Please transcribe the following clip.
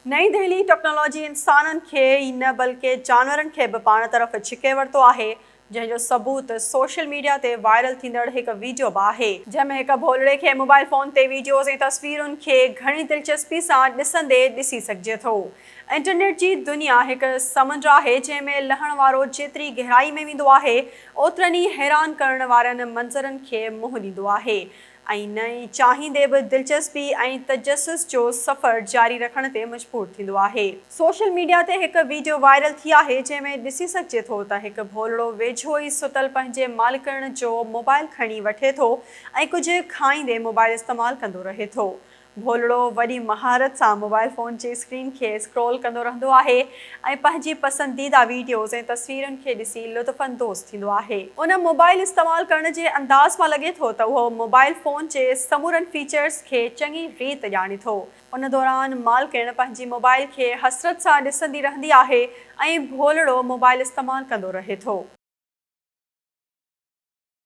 नई दिल्ली टेक्नोलॉजी इंसाननि खे ई न बल्कि जानवरनि खे बि पाण तरफ़ छिके वरितो आहे, जंहिंजो सबूत सोशल मीडिया ते वायरल थींदड़ हिकु वीडियो बि आहे, जंहिंमें हिकु भोलड़े खे मोबाइल फ़ोन ते वीडियोज़ ऐं तस्वीरुनि खे घणी दिलचस्पी सां ॾिसंदे ॾिसी सघिजे थो। इंटरनेट जी दुनिया हिकु समुंड आहे जंहिंमें लहण वारो जेतिरी गहराई में वेंदो आहे, ओतिरनि ई हैरान करण वारनि मंज़रनि खे मुंहुं ॾींदो आहे ऐं नई चाहींदे बि दिलचस्पी ऐं तजसुस जो सफ़र जारी रखण ते मजबूर थींदो आहे। सोशल मीडिया ते हिकु वीडियो वायरल थी आहे जंहिंमें ॾिसी सघिजे थो त हिकु भोलड़ो वेझो ई सुतल पंहिंजे मालिकनि जो मोबाइल खणी वठे थो ऐं कुझु खाईंदे मोबाइल इस्तेमालु कंदो रहे थो। भोलड़ो वॾी महारत सां मोबाइल फ़ोन जी स्क्रीन खे स्क्रॉल कंदो रहंदो आहे ऐं पंहिंजी पसंदीदा वीडियोज़ ऐं तस्वीरुनि खे ॾिसी लुत्फ़अंदोज़ थींदो आहे। उन मोबाइल इस्तेमालु करण जे अंदाज़ मां लॻे थो त उहो मोबाइल फ़ोन जे समूरनि फीचर्स खे चङी रीति ॼाणे थो। उन दौरान मालिकिन पंहिंजी मोबाइल खे हसरत सां ॾिसंदी रहंदी आहे ऐं भोलड़ो मोबाइल इस्तेमालु कंदो रहे थो।